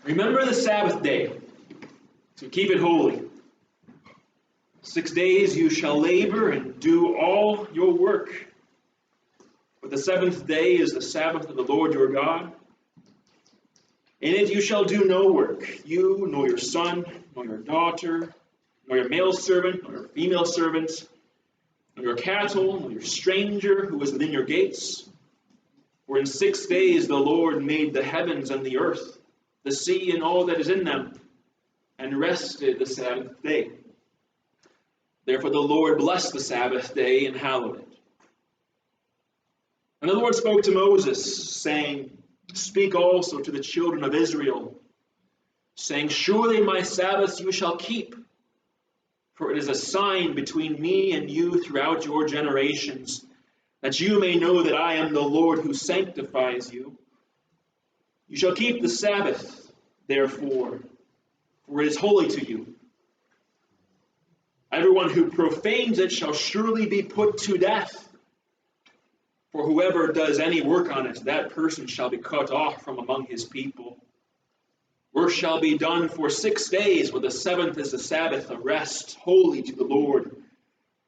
Remember the Sabbath day, to keep it holy. 6 days you shall labor and do all your work. But the seventh day is the Sabbath of the Lord your God. In it you shall do no work, you, nor your son, nor your daughter, nor your male servant, nor your female servant, nor your cattle, nor your stranger who is within your gates. For in 6 days the Lord made the heavens and the earth, the sea and all that is in them, and rested the seventh day. Therefore the Lord blessed the Sabbath day and hallowed it. And the Lord spoke to Moses, saying, Speak also to the children of Israel, saying, Surely my Sabbaths you shall keep, for it is a sign between me and you throughout your generations, that you may know that I am the Lord who sanctifies you. You shall keep the Sabbath, therefore, for it is holy to you. Everyone who profanes it shall surely be put to death. For whoever does any work on it, that person shall be cut off from among his people. Work shall be done for 6 days, but the seventh is the Sabbath of rest, holy to the Lord.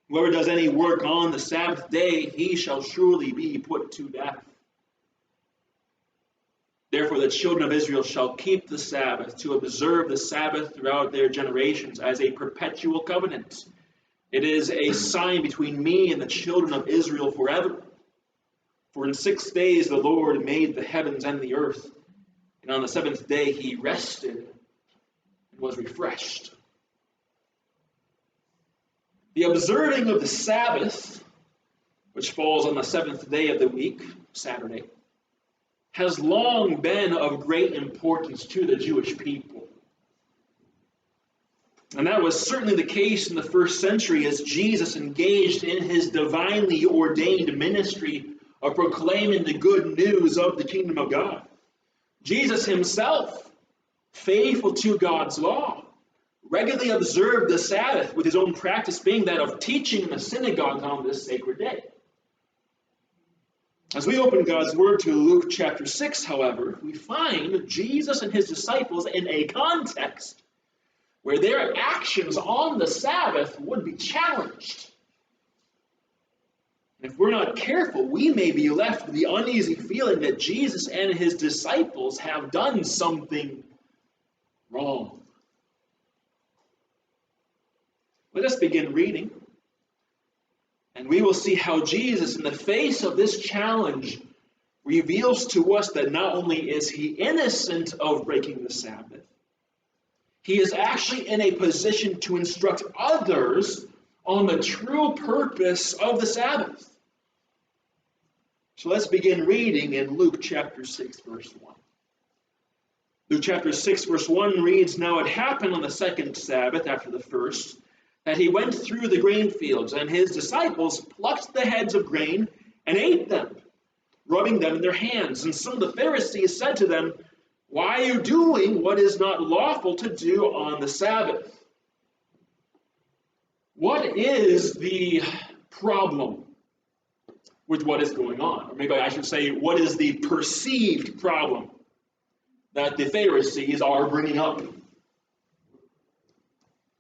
Whoever does any work on the Sabbath day, he shall surely be put to death. Therefore the children of Israel shall keep the Sabbath, to observe the Sabbath throughout their generations as a perpetual covenant. It is a sign between me and the children of Israel forever. For in 6 days the Lord made the heavens and the earth, and on the seventh day he rested and was refreshed. The observing of the Sabbath, which falls on the seventh day of the week, Saturday, has long been of great importance to the Jewish people. And that was certainly the case in the first century as Jesus engaged in his divinely ordained ministry of proclaiming the good news of the kingdom of God. Jesus himself, faithful to God's law, regularly observed the Sabbath, with his own practice being that of teaching in the synagogues on this sacred day. As we open God's word to Luke chapter 6, however, we find Jesus and his disciples in a context where their actions on the Sabbath would be challenged. And if we're not careful, we may be left with the uneasy feeling that Jesus and his disciples have done something wrong. Let us begin reading. And we will see how Jesus, in the face of this challenge, reveals to us that not only is he innocent of breaking the Sabbath, he is actually in a position to instruct others on the true purpose of the Sabbath. So let's begin reading in Luke chapter 6, verse 1. Luke chapter 6, verse 1 reads, Now it happened on the second Sabbath after the first, that he went through the grain fields, and his disciples plucked the heads of grain and ate them, rubbing them in their hands. And some of the Pharisees said to them, Why are you doing what is not lawful to do on the Sabbath? What is the problem with what is going on? Or maybe I should say, what is the perceived problem that the Pharisees are bringing up?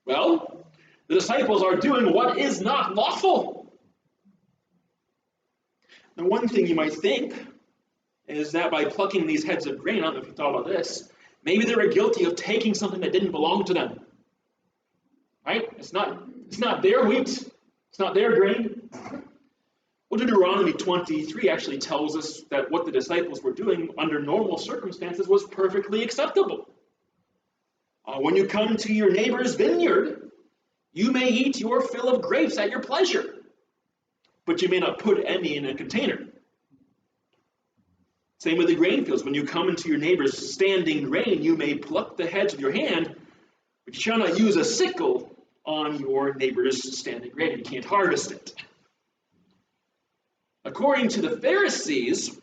Well, the disciples are doing what is not lawful. Now, one thing you might think is that by plucking these heads of grain, I don't know if you thought about this, maybe they were guilty of taking something that didn't belong to them. Right? It's not their wheat. It's not their grain. Well, Deuteronomy 23 actually tells us that what the disciples were doing under normal circumstances was perfectly acceptable. When you come to your neighbor's vineyard, you may eat your fill of grapes at your pleasure, but you may not put any in a container. Same with the grain fields. When you come into your neighbor's standing grain, you may pluck the heads with your hand, but you shall not use a sickle on your neighbor's standing grain. You can't harvest it. According to the Pharisees,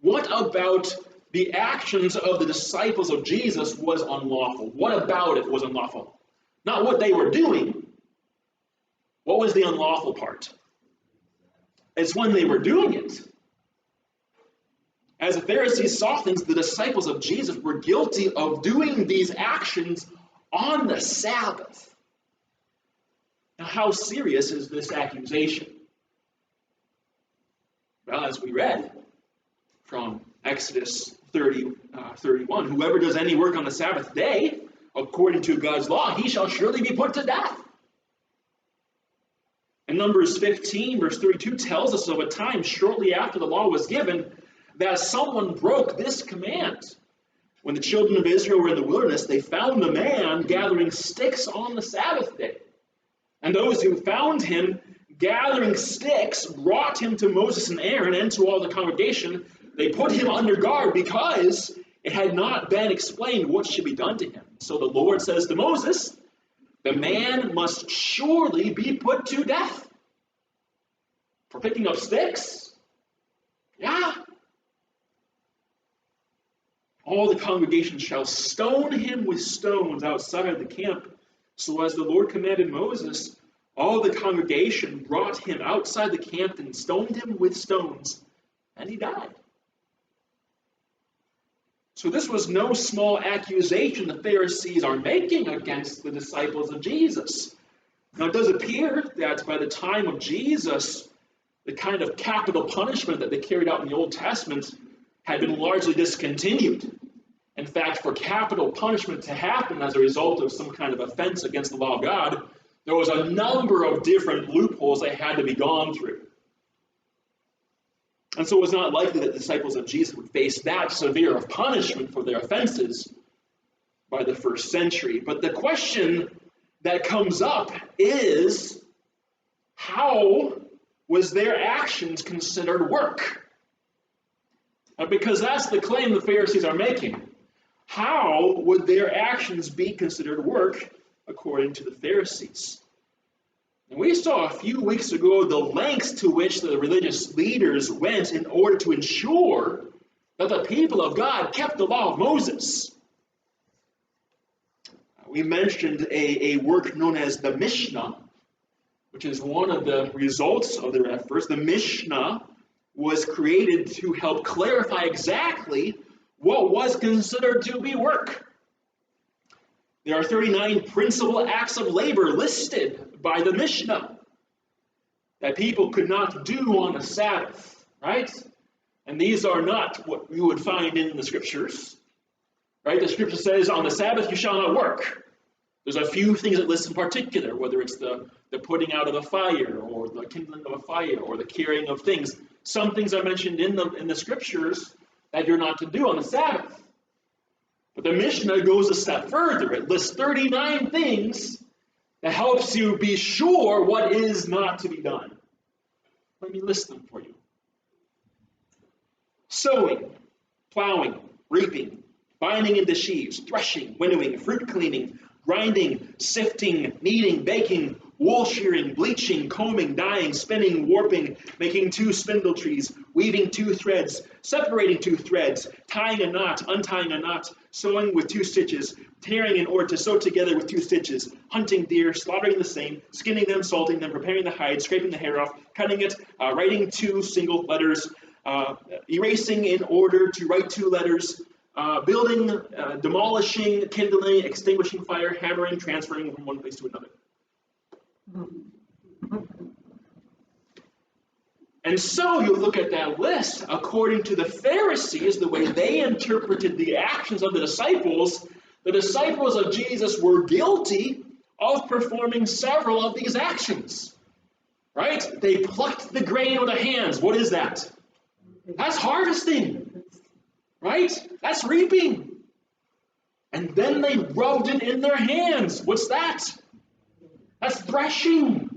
what about the actions of the disciples of Jesus was unlawful? What about it was unlawful? not what they were doing. What was the unlawful part? It's when they were doing it. As the Pharisees saw things, the disciples of Jesus were guilty of doing these actions on the Sabbath. Now, how serious is this accusation? Well, as we read from Exodus 31, whoever does any work on the Sabbath day, according to God's law, he shall surely be put to death. And Numbers 15, verse 32 tells us of a time shortly after the law was given that someone broke this command. When the children of Israel were in the wilderness, they found a man gathering sticks on the Sabbath day. And those who found him gathering sticks brought him to Moses and Aaron and to all the congregation. They put him under guard because it had not been explained what should be done to him. So the Lord says to Moses, the man must surely be put to death. For picking up sticks? Yeah. All the congregation shall stone him with stones outside the camp. So as the Lord commanded Moses, all the congregation brought him outside the camp and stoned him with stones, and he died. So this was no small accusation the Pharisees are making against the disciples of Jesus. Now it does appear that by the time of Jesus, the kind of capital punishment that they carried out in the Old Testament had been largely discontinued. In fact, for capital punishment to happen as a result of some kind of offense against the law of God, there was a number of different loopholes that had to be gone through. And so it was not likely that the disciples of Jesus would face that severe of punishment for their offenses by the first century. But the question that comes up is, how was their actions considered work? Because that's the claim the Pharisees are making. How would their actions be considered work according to the Pharisees? And we saw a few weeks ago the lengths to which the religious leaders went in order to ensure that the people of God kept the law of Moses. We mentioned a work known as the Mishnah, which is one of the results of their efforts. The Mishnah was created to help clarify exactly what was considered to be work. There are 39 principal acts of labor listed by the Mishnah that people could not do on the Sabbath, right? And these are not what you would find in the Scriptures, right? The Scripture says, on the Sabbath you shall not work. There's a few things it lists in particular, whether it's the putting out of the fire, or the kindling of a fire, or the carrying of things. Some things are mentioned in the Scriptures that you're not to do on the Sabbath. But the Mishnah goes a step further. It lists 39 things that helps you be sure what is not to be done. Let me list them for you. Sowing, plowing, reaping, binding into sheaves, threshing, winnowing, fruit cleaning, grinding, sifting, kneading, baking, wool shearing, bleaching, combing, dyeing, spinning, warping, making 2 spindle trees, weaving 2 threads, separating 2 threads, tying a knot, untying a knot, sewing with 2 stitches, tearing in order to sew together with 2 stitches, hunting deer, slaughtering the same, skinning them, salting them, preparing the hide, scraping the hair off, cutting it, writing 2 single letters, erasing in order to write 2 letters, building, demolishing, kindling, extinguishing fire, hammering, transferring from one place to another. And so you look at that list, according to the Pharisees, the way they interpreted the actions of the disciples of Jesus were guilty of performing several of these actions. Right? They plucked the grain with their hands. What is that? That's harvesting. Right? That's reaping. And then they rubbed it in their hands. What's that? That's threshing.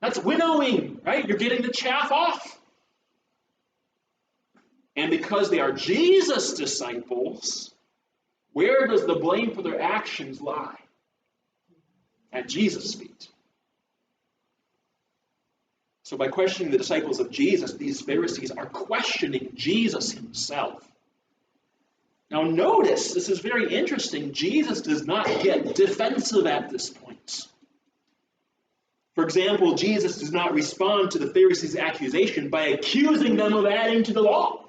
That's winnowing, right? You're getting the chaff off. And because they are Jesus' disciples, where does the blame for their actions lie? At Jesus' feet. So by questioning the disciples of Jesus, these Pharisees are questioning Jesus himself. Now notice, this is very interesting, Jesus does not get defensive at this point. For example, Jesus does not respond to the Pharisees' accusation by accusing them of adding to the law.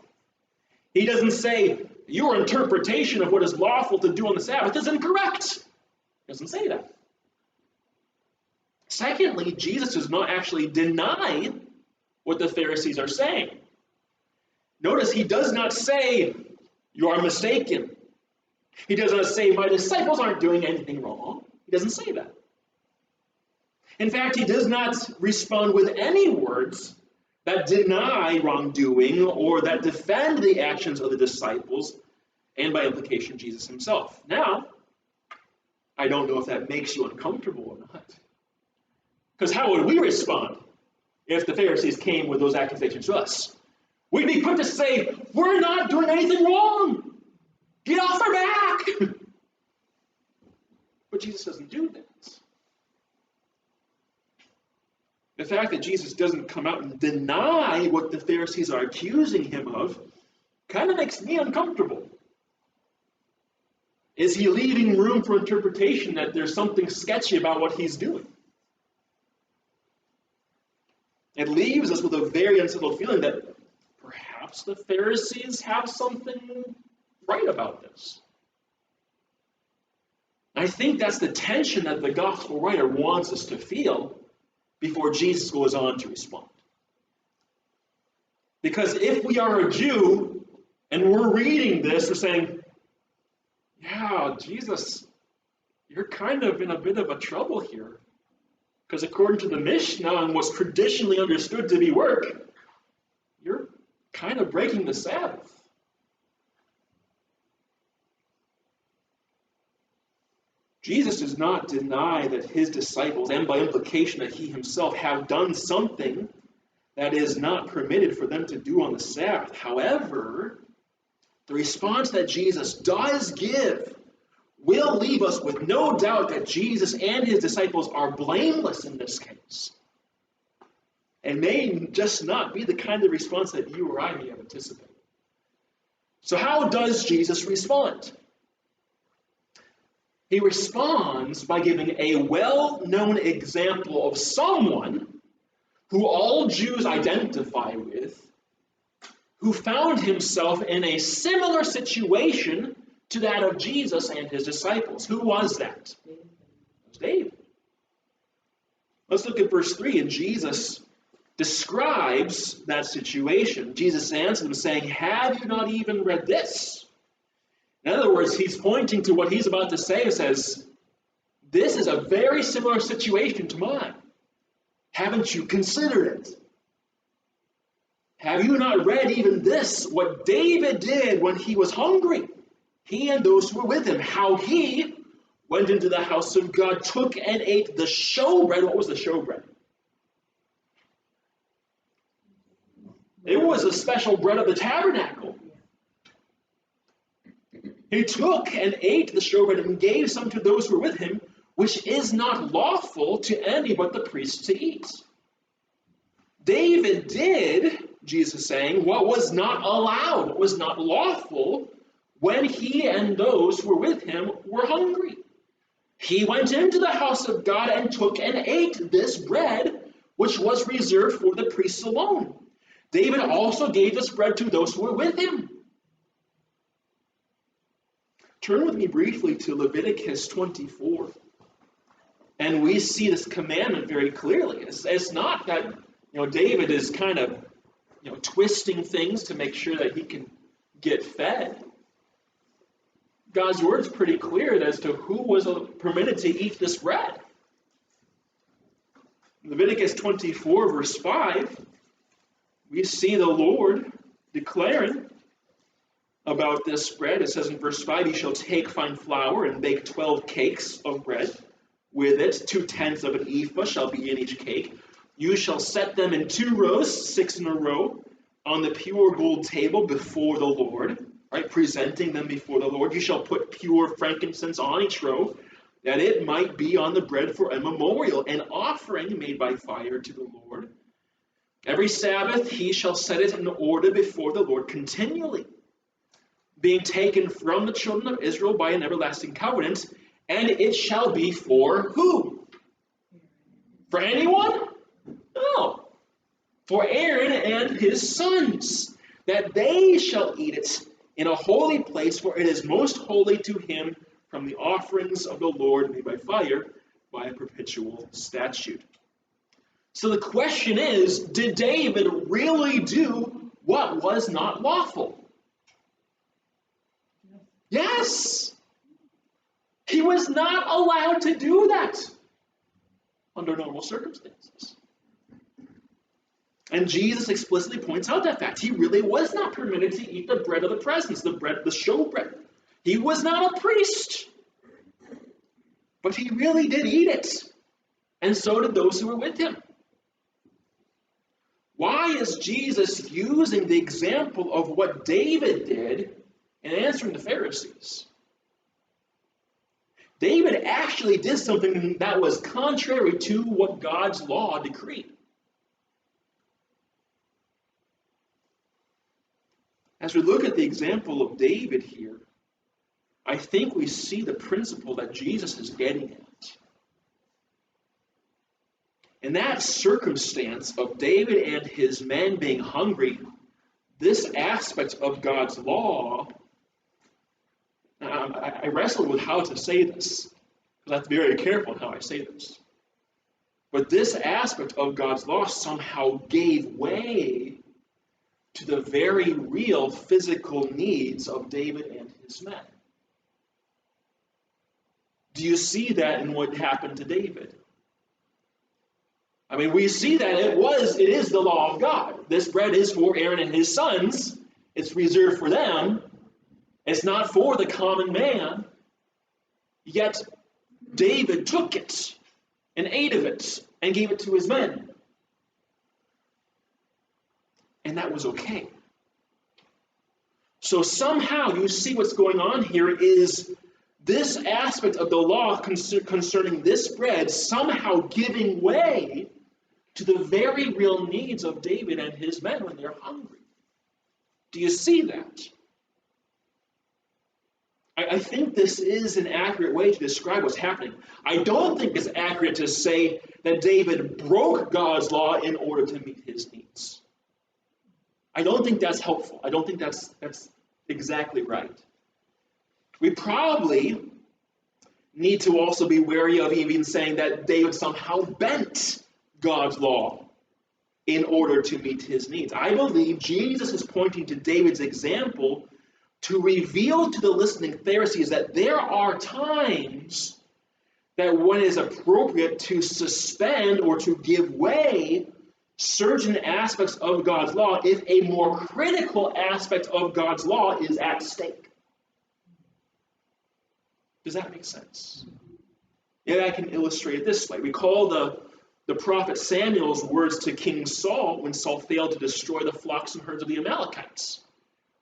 He doesn't say, your interpretation of what is lawful to do on the Sabbath is incorrect. He doesn't say that. Secondly, Jesus does not actually deny what the Pharisees are saying. Notice he does not say, you are mistaken. He does not say, my disciples aren't doing anything wrong. He doesn't say that. In fact, he does not respond with any words that deny wrongdoing or that defend the actions of the disciples and by implication Jesus himself. Now, I don't know if that makes you uncomfortable or not. Because how would we respond if the Pharisees came with those accusations to us? We'd be quick to say, we're not doing anything wrong. Get off our back. But Jesus doesn't do that. The fact that Jesus doesn't come out and deny what the Pharisees are accusing him of kind of makes me uncomfortable. Is he leaving room for interpretation that there's something sketchy about what he's doing? It leaves us with a very unsettled feeling that perhaps the Pharisees have something right about this. I think that's the tension that the gospel writer wants us to feel before Jesus goes on to respond. Because if we are a Jew and we're reading this, we're saying, yeah, Jesus, you're kind of in a bit of a trouble here. Because according to the Mishnah and what's traditionally understood to be work, you're kind of breaking the Sabbath. Jesus does not deny that his disciples, and by implication that he himself, have done something that is not permitted for them to do on the Sabbath. However, the response that Jesus does give will leave us with no doubt that Jesus and his disciples are blameless in this case. And may just not be the kind of response that you or I may have anticipated. So how does Jesus respond? He responds by giving a well-known example of someone who all Jews identify with, who found himself in a similar situation to that of Jesus and his disciples. Who was that? It was David. Let's look at verse 3, and Jesus describes that situation. Jesus answers him saying, have you not even read this? In other words, he's pointing to what he's about to say and says, this is a very similar situation to mine. Haven't you considered it? Have you not read even this, what David did when he was hungry? He and those who were with him, how he went into the house of God, took and ate the showbread. What was the showbread? It was a special bread of the tabernacle. He took and ate the showbread and gave some to those who were with him, which is not lawful to any but the priests to eat. David did, Jesus is saying, what was not allowed, what was not lawful, when he and those who were with him were hungry. He went into the house of God and took and ate this bread, which was reserved for the priests alone. David also gave this bread to those who were with him. Turn with me briefly to Leviticus 24. And we see this commandment very clearly. It's not that David is kind of twisting things to make sure that he can get fed. God's word is pretty clear as to who was permitted to eat this bread. Leviticus 24, verse 5, we see the Lord declaring about this bread. It says in verse 5, you shall take fine flour and bake 12 cakes of bread. With it, 2/10 of an ephah shall be in each cake. You shall set them in 2 rows, 6 in a row, on the pure gold table before the Lord, right? Presenting them before the Lord. You shall put pure frankincense on each row, that it might be on the bread for a memorial, an offering made by fire to the Lord. Every Sabbath he shall set it in order before the Lord continually. being taken from the children of Israel by an everlasting covenant, and it shall be for who? For anyone? No. For Aaron and his sons, that they shall eat it in a holy place, for it is most holy to him from the offerings of the Lord made by fire, by a perpetual statute. So the question is, did David really do what was not lawful? Yes. He was not allowed to do that under normal circumstances. And Jesus explicitly points out that fact. He really was not permitted to eat the bread of the presence, the bread, the showbread. He was not a priest. But he really did eat it. And so did those who were with him. Why is Jesus using the example of what David did in answering the Pharisees? David actually did something that was contrary to what God's law decreed. As we look at the example of David here, I think we see the principle that Jesus is getting at. In that circumstance of David and his men being hungry, this aspect of God's law, I wrestled with how to say this, because I have to be very careful in how I say this. But this aspect of God's law somehow gave way to the very real physical needs of David and his men. Do you see that in what happened to David? I mean, we see that it is the law of God. This bread is for Aaron and his sons. It's reserved for them. It's not for the common man. Yet David took it and ate of it and gave it to his men. And that was okay. So somehow you see what's going on here is this aspect of the law concerning this bread somehow giving way to the very real needs of David and his men when they're hungry. Do you see that? I think this is an accurate way to describe what's happening. I don't think it's accurate to say that David broke God's law in order to meet his needs. I don't think that's helpful. I don't think that's exactly right. We probably need to also be wary of even saying that David somehow bent God's law in order to meet his needs. I believe Jesus is pointing to David's example to reveal to the listening Pharisees that there are times that when it is appropriate to suspend or to give way certain aspects of God's law if a more critical aspect of God's law is at stake. Does that make sense? Yeah, I can illustrate it this way. Recall the prophet Samuel's words to King Saul when Saul failed to destroy the flocks and herds of the Amalekites.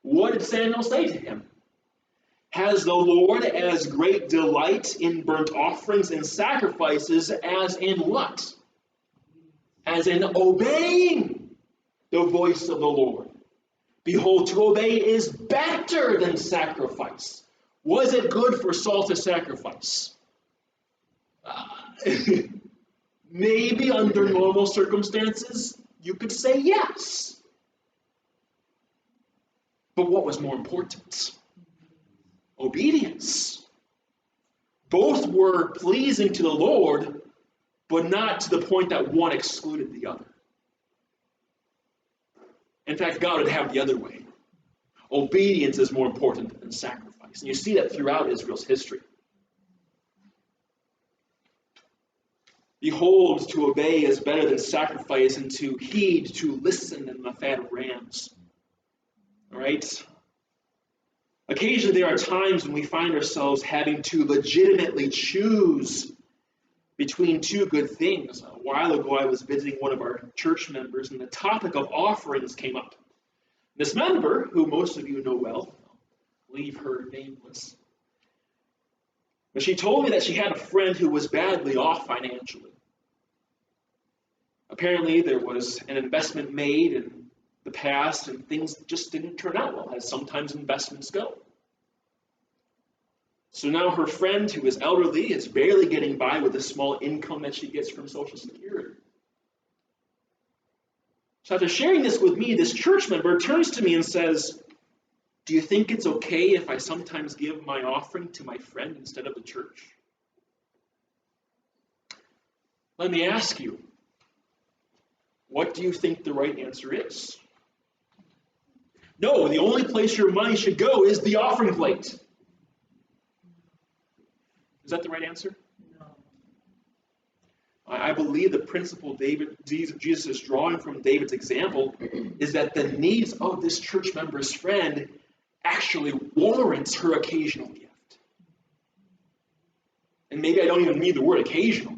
What did Samuel say to him? Has the Lord as great delight in burnt offerings and sacrifices as in what? As in obeying the voice of the Lord. Behold, to obey is better than sacrifice. Was it good for Saul to sacrifice? Maybe under normal circumstances, you could say yes. But what was more important? Obedience. Both were pleasing to the Lord, but not to the point that one excluded the other. In fact, God would have it the other way. Obedience is more important than sacrifice. And you see that throughout Israel's history. Behold, to obey is better than sacrifice, and to heed, to listen than the fat of rams. All right? Occasionally there are times when we find ourselves having to legitimately choose between two good things. A while ago I was visiting one of our church members, and the topic of offerings came up. This member, who most of you know well, I'll leave her nameless, but she told me that she had a friend who was badly off financially. Apparently there was an investment made in the past and things just didn't turn out well, as sometimes investments go. So now her friend, who is elderly, is barely getting by with the small income that she gets from Social Security. So after sharing this with me, this church member turns to me and says, "Do you think it's okay if I sometimes give my offering to my friend instead of the church?" Let me ask you, what do you think the right answer is? No, the only place your money should go is the offering plate. Is that the right answer? No. I believe the principle Jesus is drawing from David's example is that the needs of this church member's friend actually warrants her occasional gift. And maybe I don't even need the word occasional.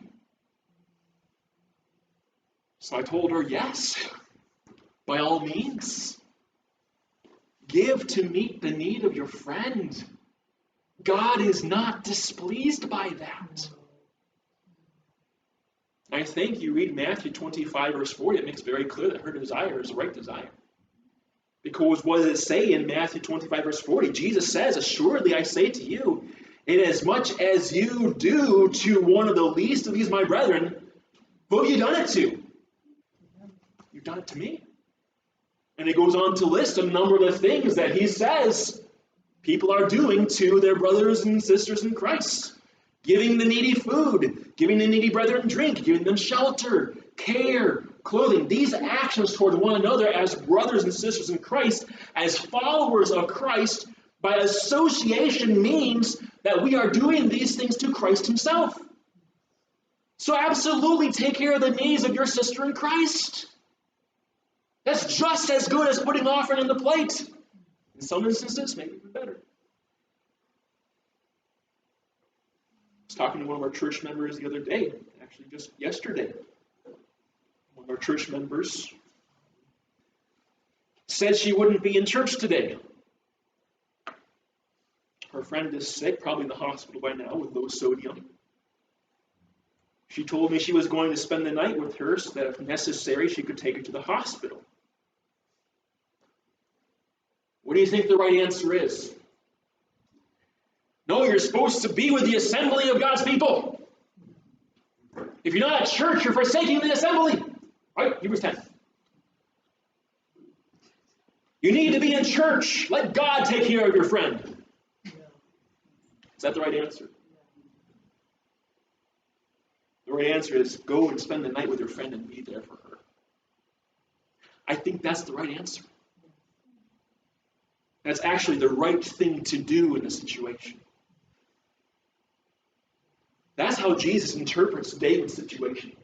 So I told her, yes, by all means. Give to meet the need of your friend. God is not displeased by that. I think you read Matthew 25, verse 40, it makes very clear that her desire is the right desire. Because what does it say in Matthew 25, verse 40? Jesus says, "Assuredly I say to you, inasmuch as you do to one of the least of these my brethren, who have you done it to? You've done it to me." And he goes on to list a number of the things that he says people are doing to their brothers and sisters in Christ. Giving the needy food, giving the needy brethren drink, giving them shelter, care, clothing. These actions toward one another as brothers and sisters in Christ, as followers of Christ, by association means that we are doing these things to Christ himself. So absolutely take care of the needs of your sister in Christ. That's just as good as putting offering in the plate. In some instances, maybe even better. I was talking to one of our church members the other day, actually just yesterday. One of our church members said she wouldn't be in church today. Her friend is sick, probably in the hospital by now with low sodium. She told me she was going to spend the night with her so that if necessary, she could take her to the hospital. What do you think the right answer is? No, you're supposed to be with the assembly of God's people. If you're not at church, you're forsaking the assembly. Right? Hebrews 10. You need to be in church. Let God take care of your friend. Is that the right answer? The right answer is go and spend the night with your friend and be there for her. I think that's the right answer. That's actually the right thing to do in the situation. That's how Jesus interprets David's situation.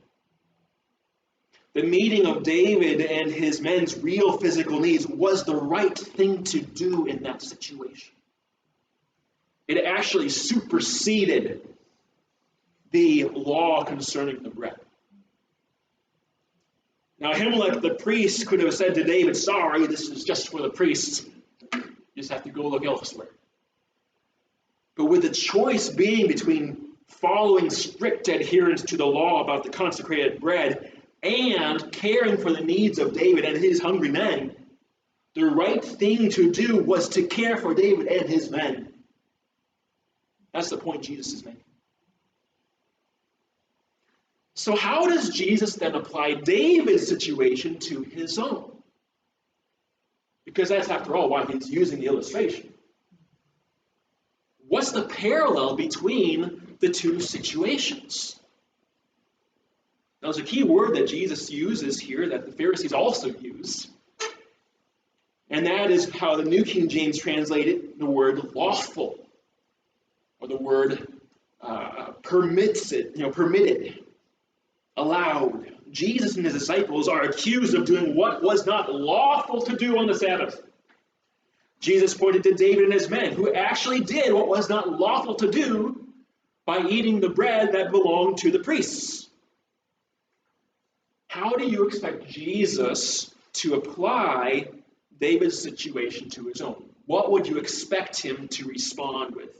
The meeting of David and his men's real physical needs was the right thing to do in that situation. It actually superseded the law concerning the bread. Now, Ahimelech the priest could have said to David, "Sorry, this is just for the priests. You just have to go look elsewhere." But with the choice being between following strict adherence to the law about the consecrated bread and caring for the needs of David and his hungry men, the right thing to do was to care for David and his men. That's the point Jesus is making. So how does Jesus then apply David's situation to his own? Because that's, after all, why he's using the illustration. What's the parallel between the two situations? Now, there's a key word that Jesus uses here that the Pharisees also use, and that is how the New King James translated the word lawful, or the word permitted, allowed. Jesus and his disciples are accused of doing what was not lawful to do on the Sabbath. Jesus pointed to David and his men, who actually did what was not lawful to do by eating the bread that belonged to the priests. How do you expect Jesus to apply David's situation to his own? What would you expect him to respond with?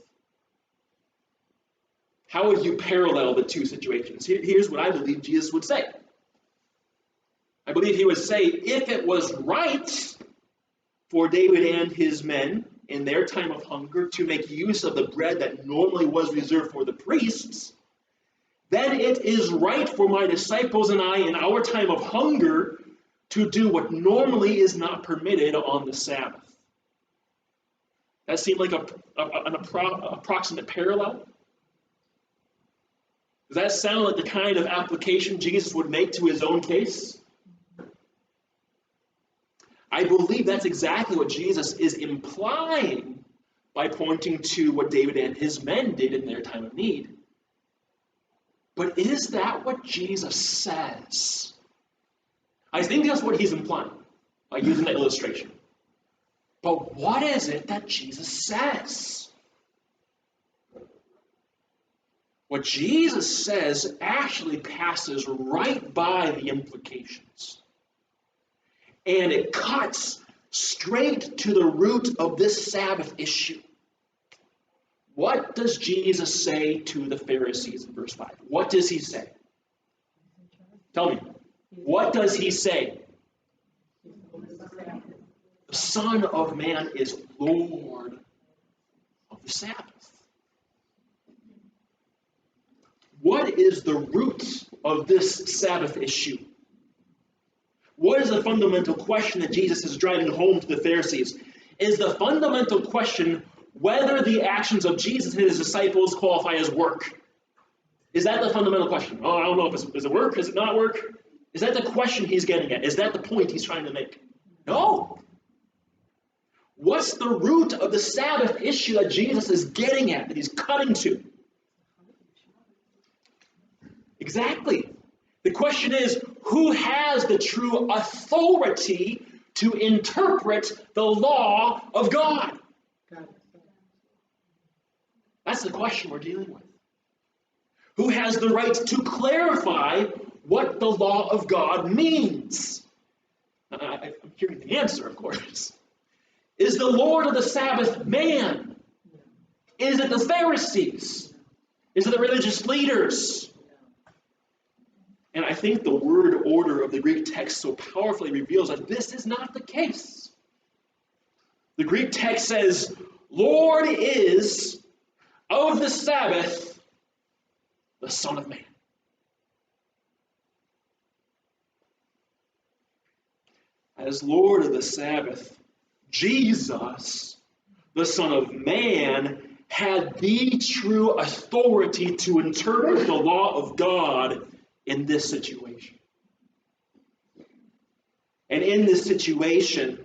How would you parallel the two situations? Here's what I believe Jesus would say. I believe he would say, if it was right for David and his men in their time of hunger to make use of the bread that normally was reserved for the priests, then it is right for my disciples and I in our time of hunger to do what normally is not permitted on the Sabbath. That seemed like an approximate parallel. Does that sound like the kind of application Jesus would make to his own case? I believe that's exactly what Jesus is implying by pointing to what David and his men did in their time of need. But is that what Jesus says? I think that's what he's implying by using that illustration. But what is it that Jesus says? What Jesus says actually passes right by the implications. And it cuts straight to the root of this Sabbath issue. What does Jesus say to the Pharisees in verse 5? What does he say? Tell me. What does he say? The Son of Man is Lord of the Sabbath. What is the root of this Sabbath issue? What is the fundamental question that Jesus is driving home to the Pharisees? Is the fundamental question whether the actions of Jesus and his disciples qualify as work? Is that the fundamental question? Oh, I don't know if is it work? Is it not work? Is that the question he's getting at? Is that the point he's trying to make? No. What's the root of the Sabbath issue that Jesus is getting at, that he's cutting to? Exactly. The question is, who has the true authority to interpret the law of God? That's the question we're dealing with. Who has the right to clarify what the law of God means? I'm hearing the answer, of course. Is the Lord of the Sabbath man? Is it the Pharisees? Is it the religious leaders? And I think the word order of the Greek text so powerfully reveals that this is not the case. The Greek text says, Lord is of the Sabbath the Son of Man. As Lord of the Sabbath, Jesus, the Son of Man, had the true authority to interpret the law of God in this situation. And in this situation,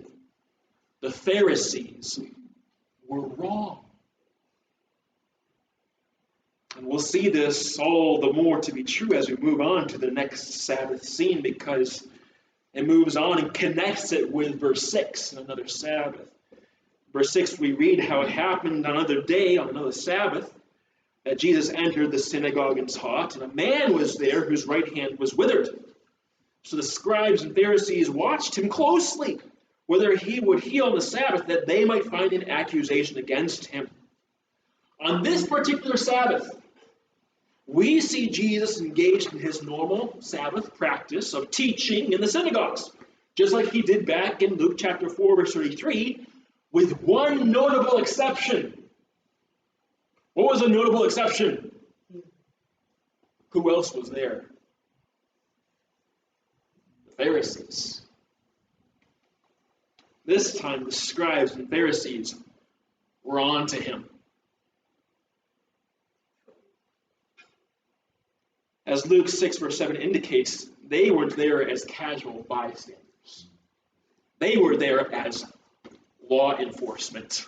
the Pharisees were wrong. And we'll see this all the more to be true as we move on to the next Sabbath scene, because it moves on and connects it with verse 6, another Sabbath. Verse 6, we read how it happened on another day, on another Sabbath, that Jesus entered the synagogue and taught, and a man was there whose right hand was withered. So the scribes and Pharisees watched him closely, whether he would heal on the Sabbath, that they might find an accusation against him. On this particular Sabbath, we see Jesus engaged in his normal Sabbath practice of teaching in the synagogues, just like he did back in Luke chapter 4, verse 33, with one notable exception. What was a notable exception? Who else was there? The Pharisees. This time, the scribes and Pharisees were on to him. As Luke 6, verse 7 indicates, they were there as casual bystanders. They were there as law enforcement.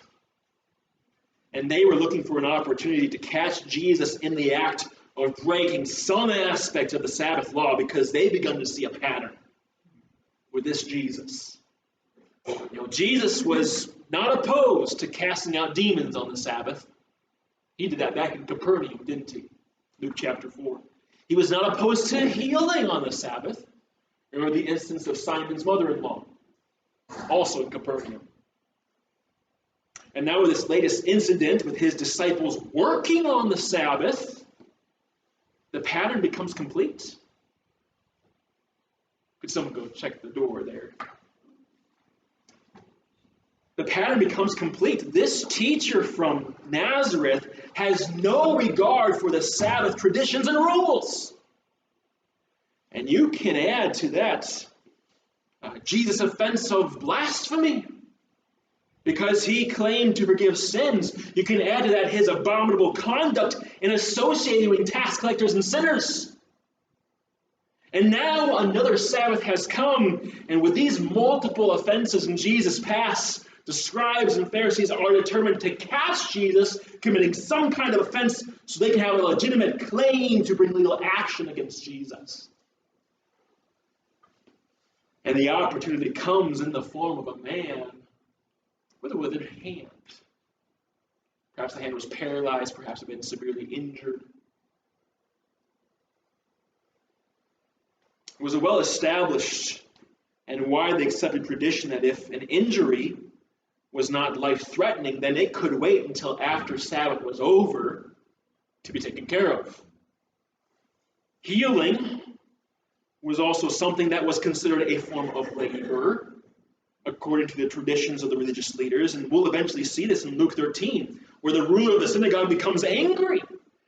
And they were looking for an opportunity to catch Jesus in the act of breaking some aspect of the Sabbath law, because they begun to see a pattern with this Jesus. Jesus was not opposed to casting out demons on the Sabbath. He did that back in Capernaum, didn't he? Luke chapter 4. He was not opposed to healing on the Sabbath. Remember the instance of Simon's mother-in-law, also in Capernaum. And now with this latest incident with his disciples working on the Sabbath, the pattern becomes complete. Could someone go check the door there? the pattern becomes complete. This teacher from Nazareth has no regard for the Sabbath traditions and rules. And you can add to that Jesus' offense of blasphemy, because he claimed to forgive sins. You can add to that his abominable conduct in associating with tax collectors and sinners. And now another Sabbath has come, and with these multiple offenses in Jesus' past, the scribes and Pharisees are determined to catch Jesus committing some kind of offense so they can have a legitimate claim to bring legal action against Jesus. And the opportunity comes in the form of a man with a withered hand. Perhaps the hand was paralyzed, perhaps had been severely injured. It was a well-established and widely accepted tradition that if an injury was not life-threatening, then it could wait until after Sabbath was over to be taken care of. Healing was also something that was considered a form of labor, according to the traditions of the religious leaders. And we'll eventually see this in Luke 13, where the ruler of the synagogue becomes angry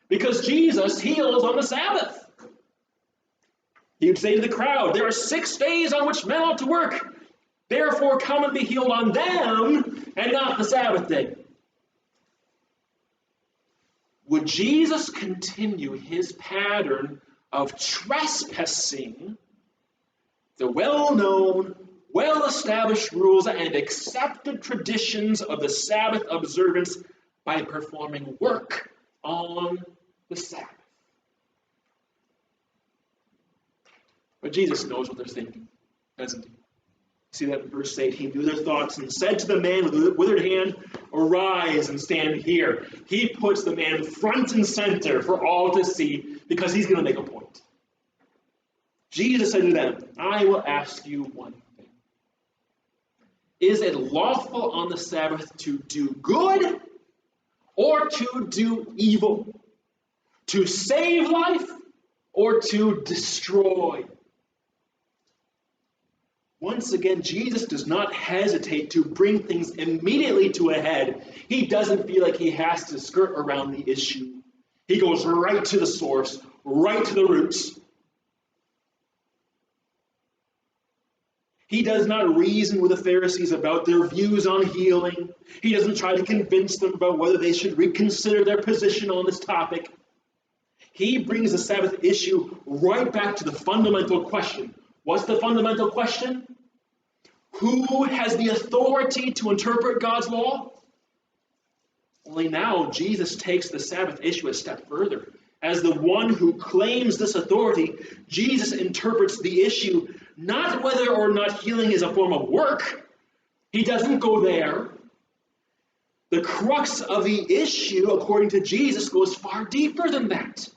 because Jesus heals on the Sabbath. He would say to the crowd, "There are 6 days on which men ought to work. Therefore come and be healed on them and not the Sabbath day." Would Jesus continue his pattern of trespassing the well-known, well-established rules and accepted traditions of the Sabbath observance by performing work on the Sabbath? But Jesus knows what they're thinking, doesn't he? See that in verse 8. He knew their thoughts and said to the man with the withered hand, "Arise and stand here." He puts the man front and center for all to see because he's going to make a point. Jesus said to them, "I will ask you one thing. Is it lawful on the Sabbath to do good or to do evil? To save life or to destroy?" Once again, Jesus does not hesitate to bring things immediately to a head. He doesn't feel like he has to skirt around the issue. He goes right to the source, right to the roots. He does not reason with the Pharisees about their views on healing. He doesn't try to convince them about whether they should reconsider their position on this topic. He brings the Sabbath issue right back to the fundamental question. What's the fundamental question? Who has the authority to interpret God's law? Only now Jesus takes the Sabbath issue a step further. As the one who claims this authority, Jesus interprets the issue not whether or not healing is a form of work. He doesn't go there. The crux of the issue, according to Jesus, goes far deeper than that.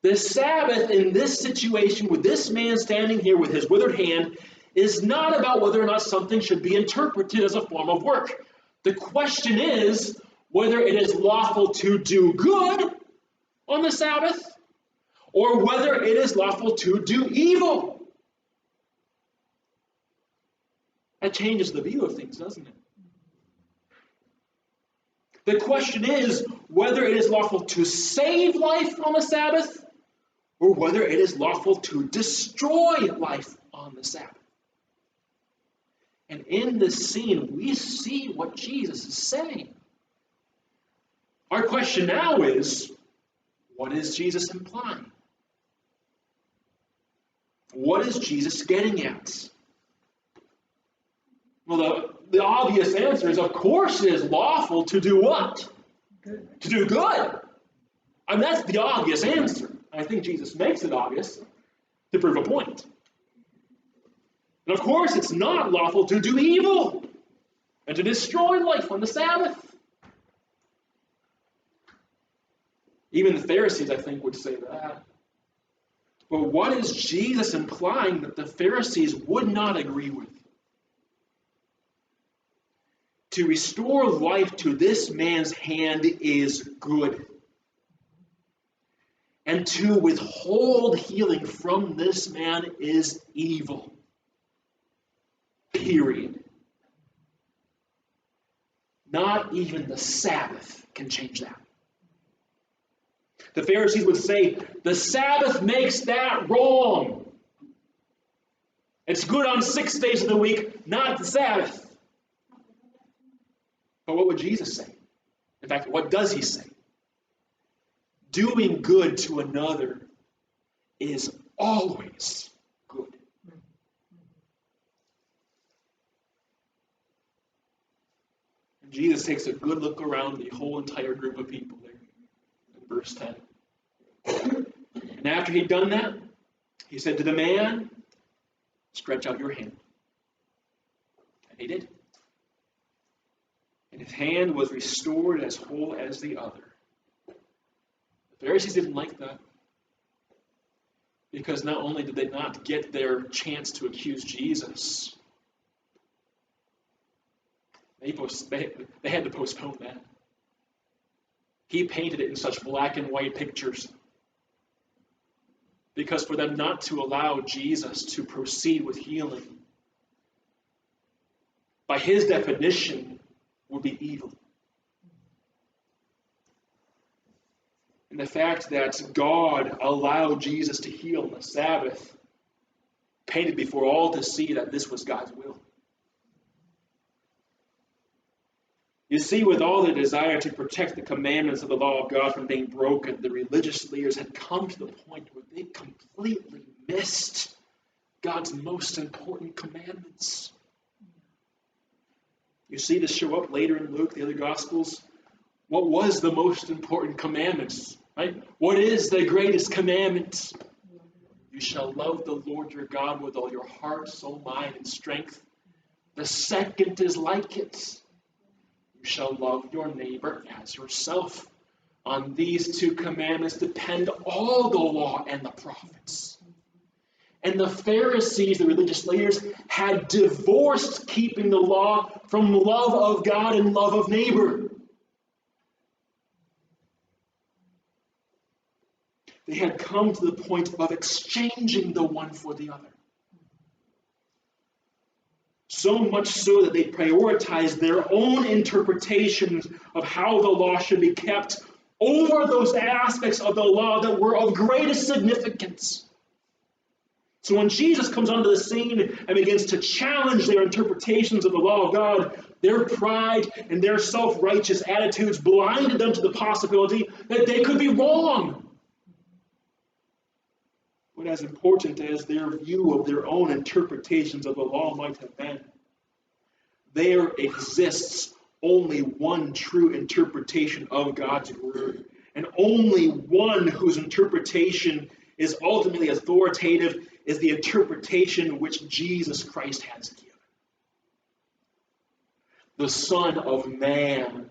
The Sabbath in this situation, with this man standing here with his withered hand, is not about whether or not something should be interpreted as a form of work. The question is whether it is lawful to do good on the Sabbath or whether it is lawful to do evil. That changes the view of things, doesn't it? The question is whether it is lawful to save life on the Sabbath or whether it is lawful to destroy life on the Sabbath. And in this scene, we see what Jesus is saying. Our question now is, what is Jesus implying? What is Jesus getting at? Well, the obvious answer is, of course it is lawful to do what? Good. To do good. I mean, that's the obvious answer. I think Jesus makes it obvious to prove a point. And of course, it's not lawful to do evil and to destroy life on the Sabbath. Even the Pharisees, I think, would say that. But what is Jesus implying that the Pharisees would not agree with? To restore life to this man's hand is good. And to withhold healing from this man is evil. Period. Not even the Sabbath can change that. The Pharisees would say, the Sabbath makes that wrong. It's good on 6 days of the week, not the Sabbath. But what would Jesus say? In fact, what does he say? Doing good to another is always good. And Jesus takes a good look around the whole entire group of people there in verse 10. And after he'd done that, he said to the man, stretch out your hand. And he did. And his hand was restored as whole as the other. The Pharisees didn't like that. Because not only did they not get their chance to accuse Jesus, they had to postpone that. He painted it in such black and white pictures. Because for them not to allow Jesus to proceed with healing, by his definition, would be evil. And the fact that God allowed Jesus to heal on the Sabbath painted before all to see that this was God's will. You see, with all their desire to protect the commandments of the law of God from being broken, the religious leaders had come to the point where they completely missed God's most important commandments. You see this show up later in Luke, the other Gospels. What was the most important commandments? Right? What is the greatest commandment? You shall love the Lord your God with all your heart, soul, mind, and strength. The second is like it. You shall love your neighbor as yourself. On these two commandments depend all the law and the prophets. And the Pharisees, the religious leaders, had divorced keeping the law from love of God and love of neighbor. They had come to the point of exchanging the one for the other. So much so that they prioritized their own interpretations of how the law should be kept over those aspects of the law that were of greatest significance. So when Jesus comes onto the scene and begins to challenge their interpretations of the law of God, their pride and their self-righteous attitudes blinded them to the possibility that they could be wrong. But as important as their view of their own interpretations of the law might have been, there exists only one true interpretation of God's word, and only one whose interpretation is ultimately authoritative is the interpretation which Jesus Christ has given. The Son of Man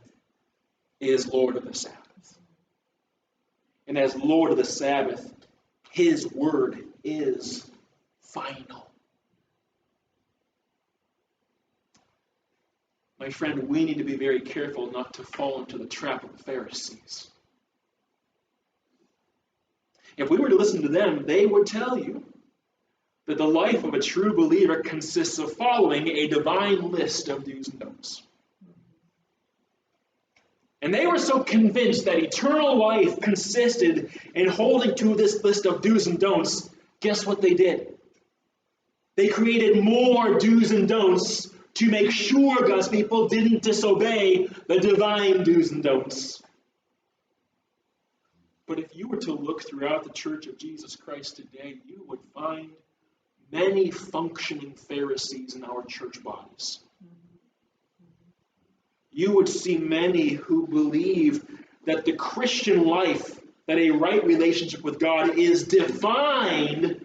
is Lord of the Sabbath. And as Lord of the Sabbath, his word is final. My friend, we need to be very careful not to fall into the trap of the Pharisees. If we were to listen to them, they would tell you that the life of a true believer consists of following a divine list of do's and don'ts. And they were so convinced that eternal life consisted in holding to this list of do's and don'ts, guess what they did? They created more do's and don'ts to make sure God's people didn't disobey the divine do's and don'ts. But if you were to look throughout the Church of Jesus Christ today, you would find many functioning Pharisees in our church bodies. You would see many who believe that the Christian life, that a right relationship with God is defined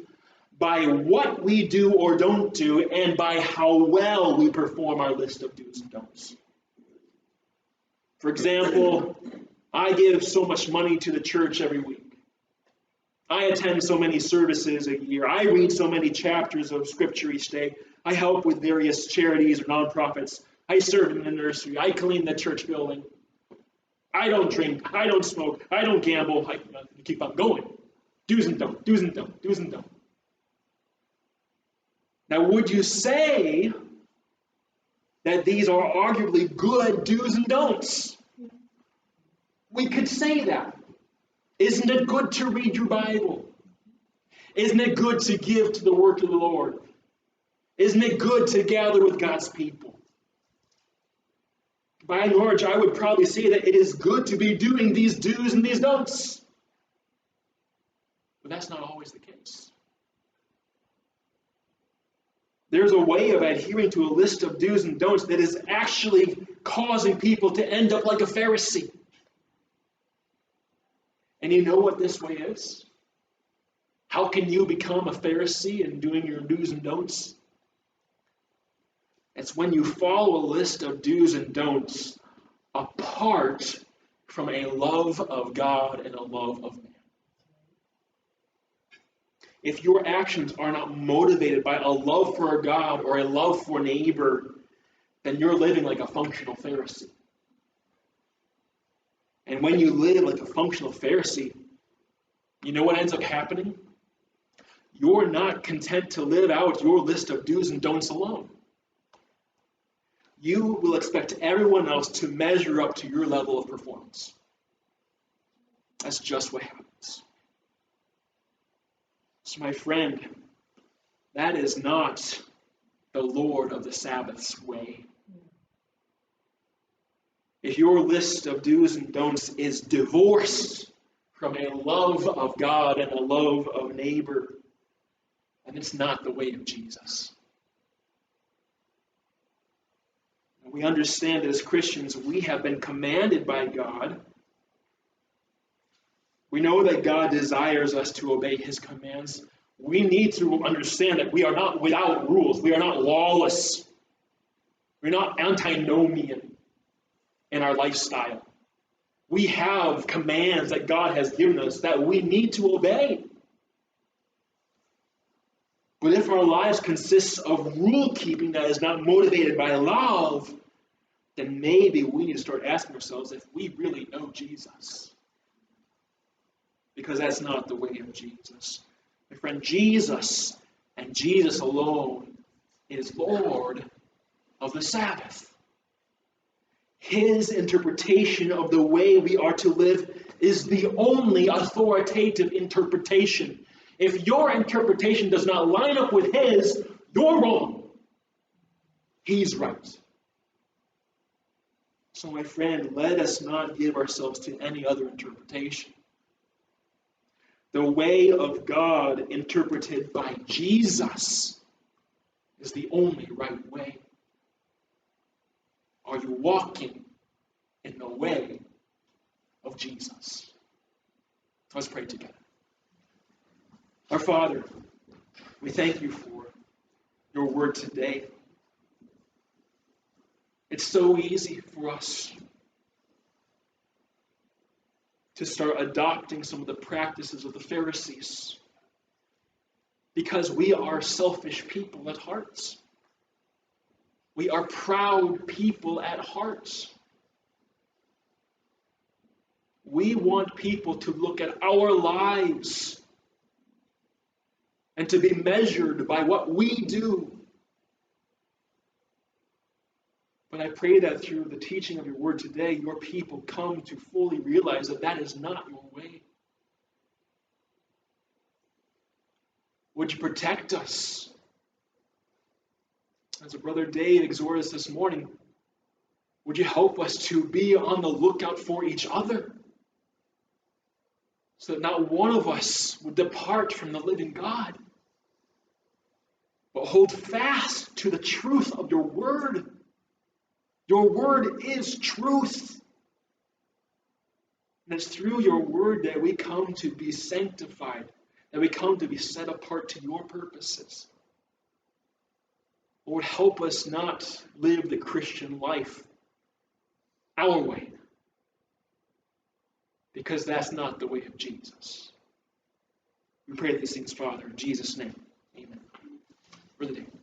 by what we do or don't do and by how well we perform our list of do's and don'ts. For example, I give so much money to the church every week. I attend so many services a year. I read so many chapters of Scripture each day. I help with various charities or nonprofits. I serve in the nursery. I clean the church building. I don't drink. I don't smoke. I don't gamble. I keep on going. Do's and don'ts, do's and don'ts, do's and don'ts. Now, would you say that these are arguably good do's and don'ts. We could say that. Isn't it good to read your Bible? Isn't it good to give to the work of the Lord? Isn't it good to gather with God's people? By and large, I would probably say that it is good to be doing these do's and these don'ts. But that's not always the case. There's a way of adhering to a list of do's and don'ts that is actually causing people to end up like a Pharisee. And you know what this way is? How can you become a Pharisee in doing your do's and don'ts? It's when you follow a list of do's and don'ts apart from a love of God and a love of man. If your actions are not motivated by a love for God or a love for neighbor, then you're living like a functional Pharisee. And when you live like a functional Pharisee, you know what ends up happening? You're not content to live out your list of do's and don'ts alone. You will expect everyone else to measure up to your level of performance. That's just what happens. So my friend, that is not the Lord of the Sabbath's way. If your list of do's and don'ts is divorced from a love of God and a love of neighbor, then it's not the way of Jesus. And we understand that as Christians, we have been commanded by God. We know that God desires us to obey his commands. We need to understand that we are not without rules. We are not lawless. We're not antinomian in our lifestyle. We have commands that God has given us that we need to obey. But if our lives consist of rule keeping that is not motivated by love, then maybe we need to start asking ourselves if we really know Jesus. Because that's not the way of Jesus. My friend, Jesus and Jesus alone is Lord of the Sabbath. His interpretation of the way we are to live is the only authoritative interpretation. If your interpretation does not line up with his, you're wrong. He's right. So my friend, let us not give ourselves to any other interpretation. The way of God interpreted by Jesus is the only right way. Are you walking in the way of Jesus? Let's pray together. Our Father, we thank you for your word today. It's so easy for us to start adopting some of the practices of the Pharisees because we are selfish people at heart. We are proud people at heart. We want people to look at our lives and to be measured by what we do. But I pray that through the teaching of your word today, your people come to fully realize that that is not your way. Would you protect us? As our brother Dave exhorted us this morning, would you help us to be on the lookout for each other so that not one of us would depart from the living God, but hold fast to the truth of your word. Your word is truth. And it's through your word that we come to be sanctified, that we come to be set apart to your purposes. Lord, help us not live the Christian life our way, because that's not the way of Jesus. We pray these things, Father, in Jesus' name. Amen. Brother Dave.